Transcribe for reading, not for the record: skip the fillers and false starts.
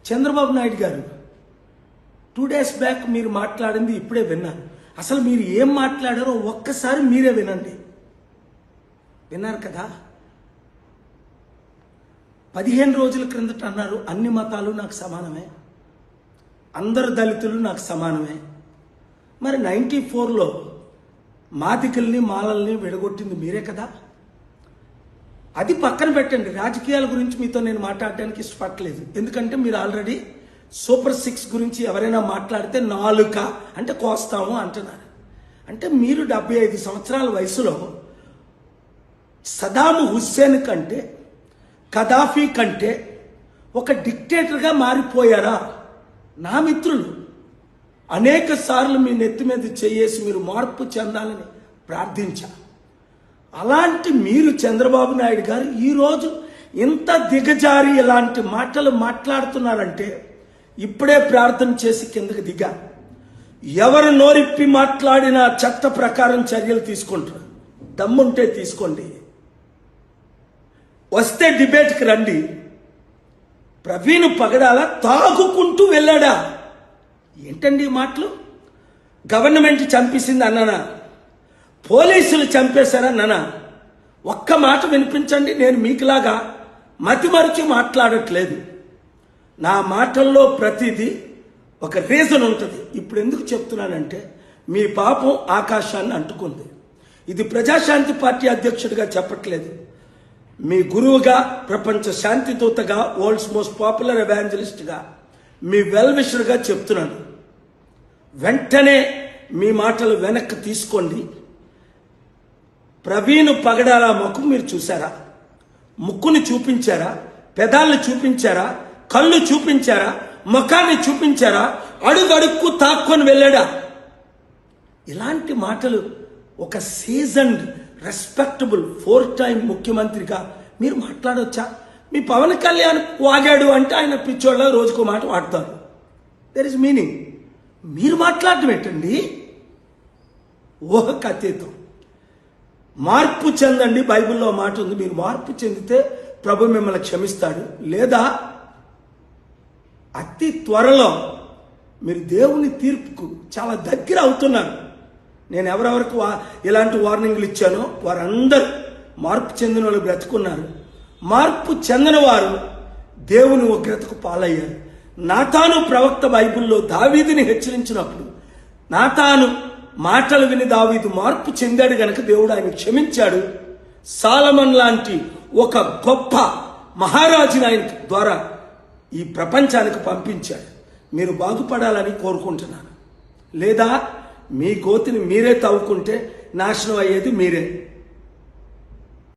చంద్రబాబు నాయుడు గారు 2 days back మీరు మాట్లాడింది ఇప్పుడే విన్నాను. అసలు మీరు ఏం మాట్లాడారో ఒక్కసారి మీరే వినండి. విన్నారు కదా? 15 రోజుల క్రిందట అన్నారు అన్ని మతాలు నాకు సమానమే, అందరు దళితులు నాకు సమానమే. మరి 94లో మాదికల్ని మాలల్ని విడగొట్టింది మీరే కదా. అది పక్కన పెట్టండి, రాజకీయాల గురించి మీతో నేను మాట్లాడడానికి ఇష్టపడలేదు. ఎందుకంటే మీరు ఆల్రెడీ సూపర్ 6 గురించి ఎవరైనా మాట్లాడితే నాలుక అంటే కోస్తాము అంటున్నారు. అంటే మీరు 75 సంవత్సరాల వయసులో సదాం హుస్సేన్ కంటే కదాఫీ కంటే ఒక డిక్టేటర్గా మారిపోయారా? నా మిత్రులు అనేక సార్లు మీ నెత్తి మీద చేయేసి మీరు మార్పు చెందాలని ప్రార్థించారు. అలాంటి మీరు చంద్రబాబు నాయుడు గారు ఈరోజు ఇంత దిగజారి ఇలాంటి మాటలు మాట్లాడుతున్నారంటే ఇప్పుడే ప్రార్థన చేసి కిందకి దిగా. ఎవరు నోరిప్పి మాట్లాడినా చట్ట ప్రకారం చర్యలు తీసుకుంటారు. దమ్ముంటే తీసుకోండి, వస్తే డిబేట్కి రండి. ప్రవీణ్ పగడాల తాగుకుంటూ వెళ్ళాడా? ఏంటండి ఈ మాటలు? గవర్నమెంట్ చంపేసింది అన్నానా? పోలీసులు చంపేశారా నాన్న? ఒక్క మాట వినిపించండి. నేను మీకులాగా మతిమరిచి మాట్లాడట్లేదు. నా మాటల్లో ప్రతిదీ ఒక రీజన్ ఉంటుంది. ఇప్పుడు ఎందుకు చెప్తున్నానంటే మీ పాపం ఆకాశాన్ని అంటుకుంది. ఇది ప్రజాశాంతి పార్టీ అధ్యక్షుడిగా చెప్పట్లేదు, మీ గురువుగా, ప్రపంచ శాంతి దూతగా, వరల్డ్స్ మోస్ట్ పాపులర్ ఎవాంజలిస్ట్గా, మీ వెల్ విషర్గా చెప్తున్నాను. వెంటనే మీ మాటలు వెనక్కి తీసుకోండి. ప్రవీణ్ పగడాల ముఖం మీరు చూసారా? ముక్కుని చూపించారా? పెదాలను చూపించారా? కళ్ళు చూపించారా? ముఖాన్ని చూపించారా? అడుగడుక్కు తాక్కొని వెళ్ళాడా? ఇలాంటి మాటలు ఒక సీజన్డ్ రెస్పెక్టబుల్ 4 టైం ముఖ్యమంత్రిగా మీరు మాట్లాడవచ్చా? మీ పవన్ కళ్యాణ్ వాగాడు అంటే ఆయన పిచ్చోళ్ళ రోజుకో మాట వాడతారు. There is meaning. మీరు మాట్లాడటం ఏంటండి? ఊహకు అతీతం. మార్పు చెందండి. బైబిల్లో మాట ఉంది, మీరు మార్పు చెందితే ప్రభు మిమ్మల్ని క్షమిస్తాడు. లేదా అతి త్వరలో మీరు దేవుని తీర్పుకు చాలా దగ్గర అవుతున్నారు. నేను ఎవరెవరికి ఇలాంటి వార్నింగ్లు ఇచ్చానో వారందరూ మార్పు చెందిన వాళ్ళు బ్రతుకున్నారు. మార్పు చెందిన వారు దేవుని ఉగ్రతకు పాలయ్యారు. నాతాను ప్రవక్త బైబిల్లో దావీదుని హెచ్చరించినప్పుడు నాతాను మాటలు విని దావీదు మార్పు చెందాడు గనక దేవుడు ఆయన క్షమించాడు. సాలమన్ లాంటి ఒక గొప్ప మహారాజుని ఆయన ద్వారా ఈ ప్రపంచానికి పంపించాడు. మీరు బాగుపడాలని కోరుకుంటున్నాను. లేదా మీ గోతిని మీరే తవ్వుకుంటే నాశనం అయ్యేది మీరే.